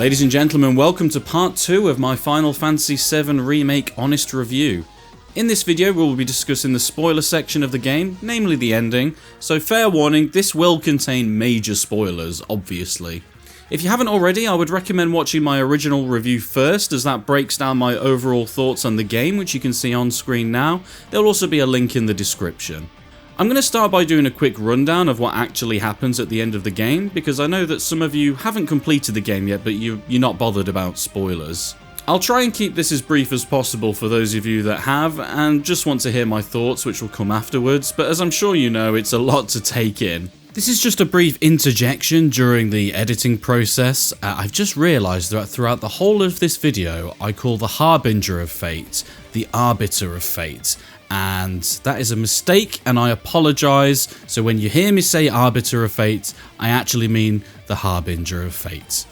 Ladies and gentlemen, welcome to part 2 of my Final Fantasy VII Remake Honest review. In this video we will be discussing the spoiler section of the game, namely the ending, so fair warning, this will contain major spoilers, obviously. If you haven't already, I would recommend watching my original review first, as that breaks down my overall thoughts on the game, which you can see on screen now. There will also be a link in the description. I'm going to start by doing a quick rundown of what actually happens at the end of the game, because I know that some of you haven't completed the game yet, but you're not bothered about spoilers. I'll try and keep this as brief as possible for those of you that have, and just want to hear my thoughts, which will come afterwards, but as I'm sure you know, it's a lot to take in. This is just a brief interjection during the editing process. I've just realised that throughout the whole of this video, I call the Harbinger of Fate the Arbiter of Fate. And that is a mistake, and I apologise. So when you hear me say Arbiter of Fate, I actually mean the Harbinger of Fate.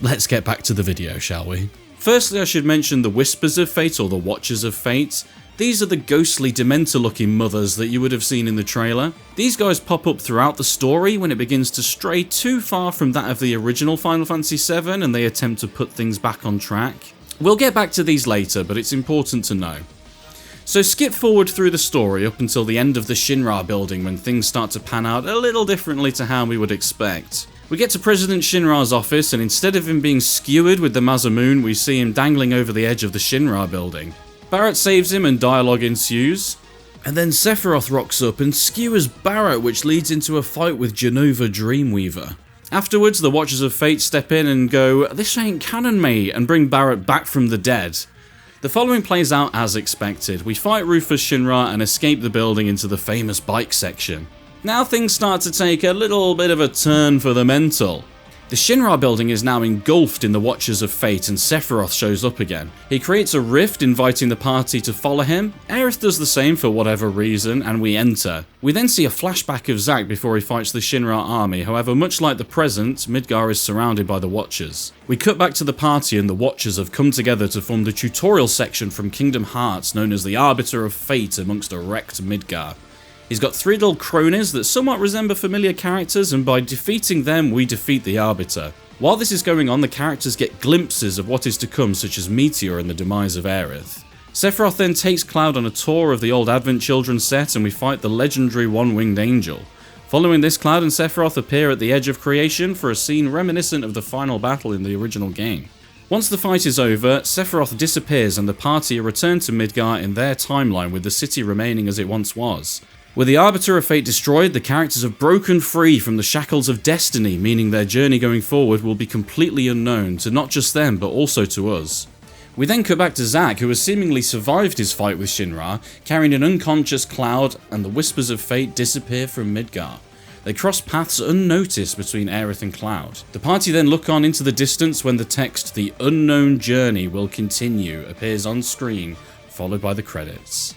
Let's get back to the video, shall we? Firstly, I should mention the Whispers of Fate, or the Watchers of Fate. These are the ghostly, dementor-looking mothers that you would have seen in the trailer. These guys pop up throughout the story when it begins to stray too far from that of the original Final Fantasy VII, and they attempt to put things back on track. We'll get back to these later, but it's important to know. So skip forward through the story up until the end of the Shinra building, when things start to pan out a little differently to how we would expect. We get to President Shinra's office, and instead of him being skewered with the Masamune, we see him dangling over the edge of the Shinra building. Barrett saves him and dialogue ensues, and then Sephiroth rocks up and skewers Barrett, which leads into a fight with Genova Dreamweaver. Afterwards, the Watchers of Fate step in and go, "This ain't canon, mate," and bring Barrett back from the dead. The following plays out as expected. We fight Rufus Shinra and escape the building into the famous bike section. Now things start to take a little bit of a turn for the mental. The Shinra building is now engulfed in the Watchers of Fate, and Sephiroth shows up again. He creates a rift, inviting the party to follow him. Aerith does the same for whatever reason, and we enter. We then see a flashback of Zack before he fights the Shinra army. However, much like the present, Midgar is surrounded by the Watchers. We cut back to the party, and the Watchers have come together to form the tutorial section from Kingdom Hearts, known as the Arbiter of Fate amongst a wrecked Midgar. He's got 3 little cronies that somewhat resemble familiar characters, and by defeating them, we defeat the Arbiter. While this is going on, the characters get glimpses of what is to come, such as Meteor and the demise of Aerith. Sephiroth then takes Cloud on a tour of the old Advent Children set, and we fight the legendary One-Winged Angel. Following this, Cloud and Sephiroth appear at the edge of creation for a scene reminiscent of the final battle in the original game. Once the fight is over, Sephiroth disappears, and the party are returned to Midgar in their timeline, with the city remaining as it once was. With the Arbiter of Fate destroyed, the characters have broken free from the shackles of destiny, meaning their journey going forward will be completely unknown to not just them, but also to us. We then cut back to Zack, who has seemingly survived his fight with Shinra, carrying an unconscious Cloud, and the Whispers of Fate disappear from Midgar. They cross paths unnoticed between Aerith and Cloud. The party then look on into the distance when the text, "The unknown journey will continue," appears on screen, followed by the credits.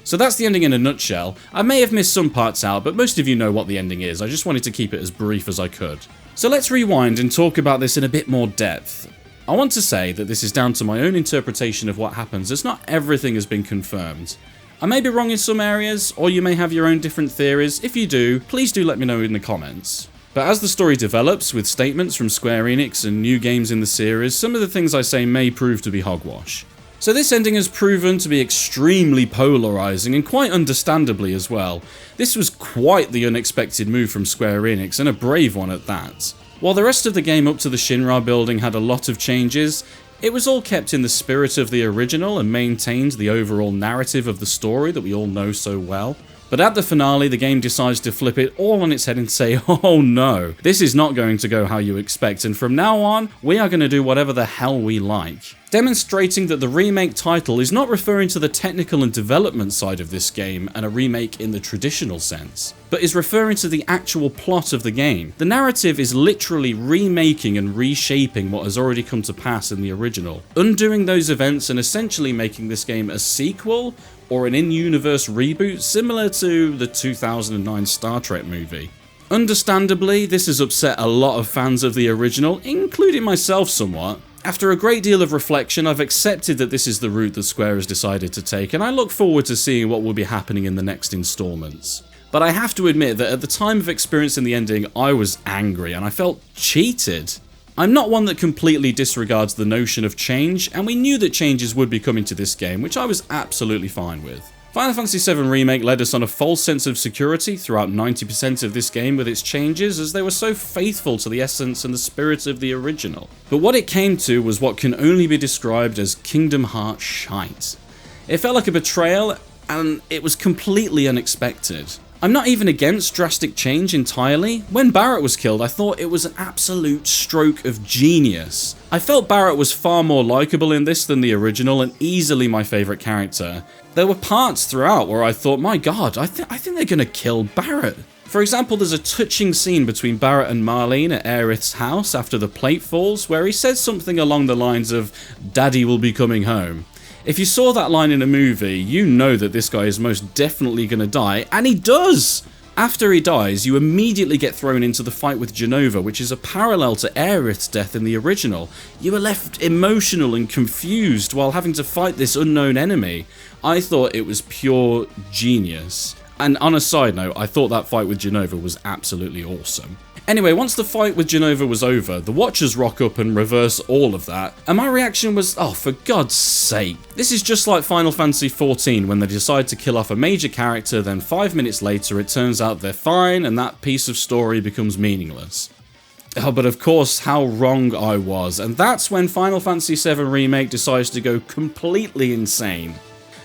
So that's the ending in a nutshell. I may have missed some parts out, but most of you know what the ending is. I just wanted to keep it as brief as I could. So let's rewind and talk about this in a bit more depth. I want to say that this is down to my own interpretation of what happens, as not everything has been confirmed. I may be wrong in some areas, or you may have your own different theories. If you do, please do let me know in the comments. But as the story develops, with statements from Square Enix and new games in the series, some of the things I say may prove to be hogwash. So this ending has proven to be extremely polarising, and quite understandably as well. This was quite the unexpected move from Square Enix, and a brave one at that. While the rest of the game up to the Shinra building had a lot of changes, it was all kept in the spirit of the original and maintained the overall narrative of the story that we all know so well. But at the finale, the game decides to flip it all on its head and say, "Oh no, this is not going to go how you expect, and from now on, we are going to do whatever the hell we like." Demonstrating that the remake title is not referring to the technical and development side of this game and a remake in the traditional sense, but is referring to the actual plot of the game. The narrative is literally remaking and reshaping what has already come to pass in the original, undoing those events and essentially making this game a sequel or an in-universe reboot similar to the 2009 Star Trek movie. Understandably, this has upset a lot of fans of the original, including myself somewhat. After a great deal of reflection, I've accepted that this is the route that Square has decided to take, and I look forward to seeing what will be happening in the next installments. But I have to admit that at the time of experiencing the ending, I was angry and I felt cheated. I'm not one that completely disregards the notion of change, and we knew that changes would be coming to this game, which I was absolutely fine with. Final Fantasy VII Remake led us on a false sense of security throughout 90% of this game with its changes, as they were so faithful to the essence and the spirit of the original. But what it came to was what can only be described as Kingdom Hearts shite. It felt like a betrayal, and it was completely unexpected. I'm not even against drastic change entirely. When Barret was killed, I thought it was an absolute stroke of genius. I felt Barret was far more likeable in this than the original, and easily my favourite character. There were parts throughout where I thought, my god, I think they're gonna kill Barret. For example, there's a touching scene between Barret and Marlene at Aerith's house after the plate falls, where he says something along the lines of, "Daddy will be coming home." If you saw that line in a movie, you know that this guy is most definitely gonna die, and he does! After he dies, you immediately get thrown into the fight with Jenova, which is a parallel to Aerith's death in the original. You are left emotional and confused while having to fight this unknown enemy. I thought it was pure genius. And on a side note, I thought that fight with Jenova was absolutely awesome. Anyway, once the fight with Jenova was over, the Watchers rock up and reverse all of that, and my reaction was, oh, for God's sake. This is just like Final Fantasy XIV when they decide to kill off a major character, then 5 minutes later it turns out they're fine and that piece of story becomes meaningless. Oh, but of course, how wrong I was, and that's when Final Fantasy VII Remake decides to go completely insane.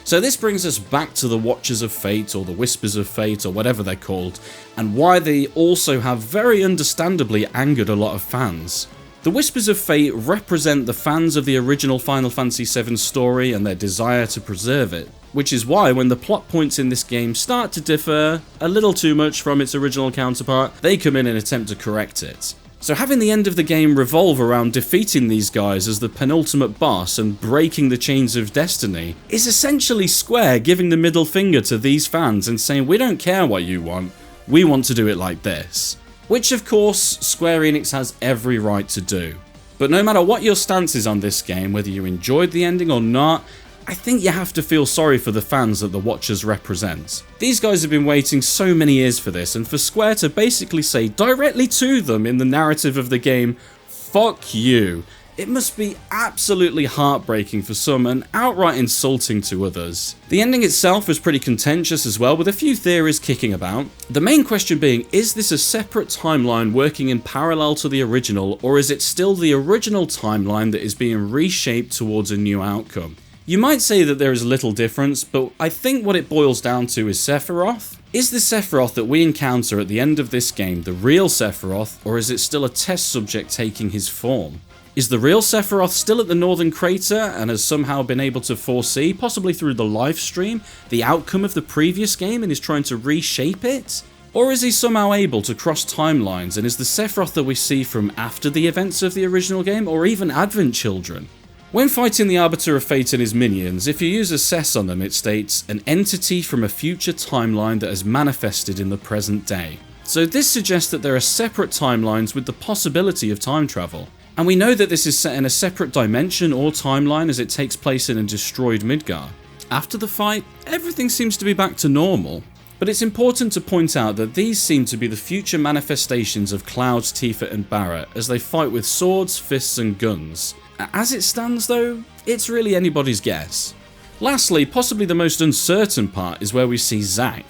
So this brings us back to the Watchers of Fate, or the Whispers of Fate, or whatever they're called, and why they also have very understandably angered a lot of fans. The Whispers of Fate represent the fans of the original Final Fantasy VII story and their desire to preserve it, which is why when the plot points in this game start to differ a little too much from its original counterpart, they come in and attempt to correct it. So having the end of the game revolve around defeating these guys as the penultimate boss and breaking the chains of destiny is essentially Square giving the middle finger to these fans and saying, we don't care what you want, we want to do it like this. Which of course Square Enix has every right to do. But no matter what your stance is on this game, whether you enjoyed the ending or not, I think you have to feel sorry for the fans that the Watchers represent. These guys have been waiting so many years for this, and for Square to basically say directly to them in the narrative of the game, fuck you, it must be absolutely heartbreaking for some and outright insulting to others. The ending itself was pretty contentious as well, with a few theories kicking about. The main question being, is this a separate timeline working in parallel to the original, or is it still the original timeline that is being reshaped towards a new outcome? You might say that there is little difference, but I think what it boils down to is Sephiroth. Is the Sephiroth that we encounter at the end of this game the real Sephiroth, or is it still a test subject taking his form? Is the real Sephiroth still at the Northern Crater and has somehow been able to foresee, possibly through the live stream, the outcome of the previous game and is trying to reshape it? Or is he somehow able to cross timelines and is the Sephiroth that we see from after the events of the original game, or even Advent Children? When fighting the Arbiter of Fate and his minions, if you use assess on them, it states, an entity from a future timeline that has manifested in the present day. So this suggests that there are separate timelines with the possibility of time travel. And we know that this is set in a separate dimension or timeline as it takes place in a destroyed Midgar. After the fight, everything seems to be back to normal. But it's important to point out that these seem to be the future manifestations of Cloud, Tifa and Barret as they fight with swords, fists and guns. As it stands though, it's really anybody's guess. Lastly, possibly the most uncertain part is where we see Zack.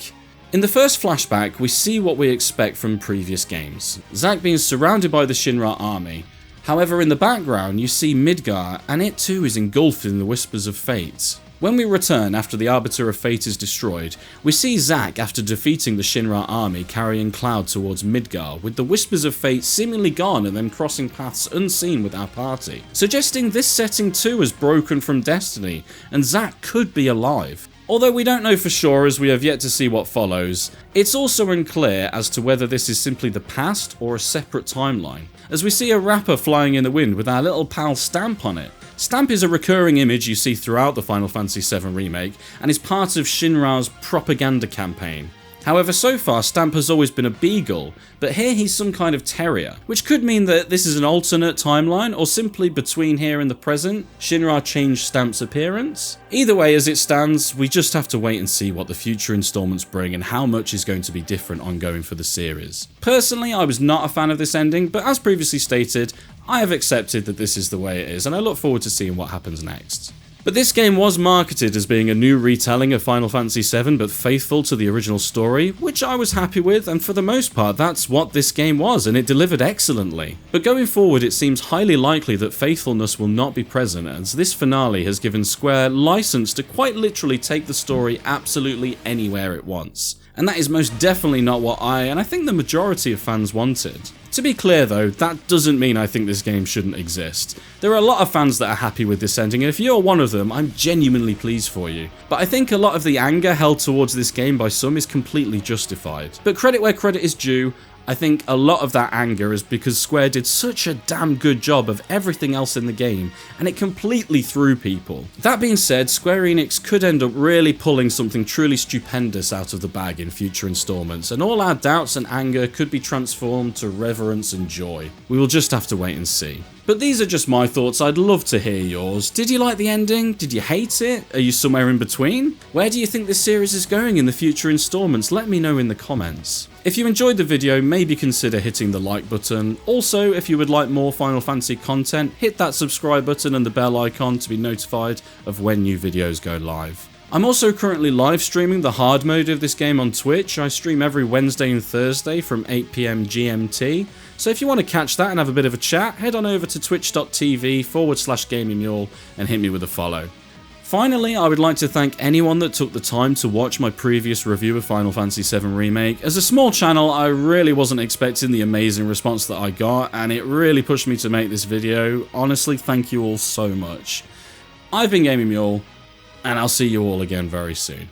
In the first flashback, we see what we expect from previous games, Zack being surrounded by the Shinra army. However, in the background you see Midgar, and it too is engulfed in the Whispers of Fate. When we return after the Arbiter of Fate is destroyed, we see Zack after defeating the Shinra army carrying Cloud towards Midgar, with the Whispers of Fate seemingly gone and them crossing paths unseen with our party, suggesting this setting too has broken from Destiny, and Zack could be alive. Although we don't know for sure as we have yet to see what follows, it's also unclear as to whether this is simply the past or a separate timeline, as we see a wrapper flying in the wind with our little pal Stamp on it. Stamp is a recurring image you see throughout the Final Fantasy VII Remake and is part of Shinra's propaganda campaign. However, so far Stamp has always been a beagle, but here he's some kind of terrier, which could mean that this is an alternate timeline or simply between here and the present. Shinra changed Stamp's appearance. Either way, as it stands, we just have to wait and see what the future installments bring and how much is going to be different ongoing for the series. Personally, I was not a fan of this ending, but as previously stated, I have accepted that this is the way it is, and I look forward to seeing what happens next. But this game was marketed as being a new retelling of Final Fantasy VII, but faithful to the original story, which I was happy with, and for the most part that's what this game was, and it delivered excellently. But going forward, it seems highly likely that faithfulness will not be present, as this finale has given Square license to quite literally take the story absolutely anywhere it wants. And that is most definitely not what and I think the majority of fans wanted. To be clear though, that doesn't mean I think this game shouldn't exist. There are a lot of fans that are happy with this ending, and if you're one of them, I'm genuinely pleased for you. But I think a lot of the anger held towards this game by some is completely justified. But credit where credit is due, I think a lot of that anger is because Square did such a damn good job of everything else in the game, and it completely threw people. That being said, Square Enix could end up really pulling something truly stupendous out of the bag in future installments, and all our doubts and anger could be transformed to reverence and joy. We will just have to wait and see. But these are just my thoughts, I'd love to hear yours. Did you like the ending? Did you hate it? Are you somewhere in between? Where do you think this series is going in the future installments? Let me know in the comments. If you enjoyed the video, maybe consider hitting the like button. Also, if you would like more Final Fantasy content, hit that subscribe button and the bell icon to be notified of when new videos go live. I'm also currently live streaming the hard mode of this game on Twitch. I stream every Wednesday and Thursday from 8 PM GMT. So if you want to catch that and have a bit of a chat, head on over to twitch.tv/GamingMule and hit me with a follow. Finally, I would like to thank anyone that took the time to watch my previous review of Final Fantasy VII Remake. As a small channel, I really wasn't expecting the amazing response that I got, and it really pushed me to make this video. Honestly, thank you all so much. I've been Gaming Mule, and I'll see you all again very soon.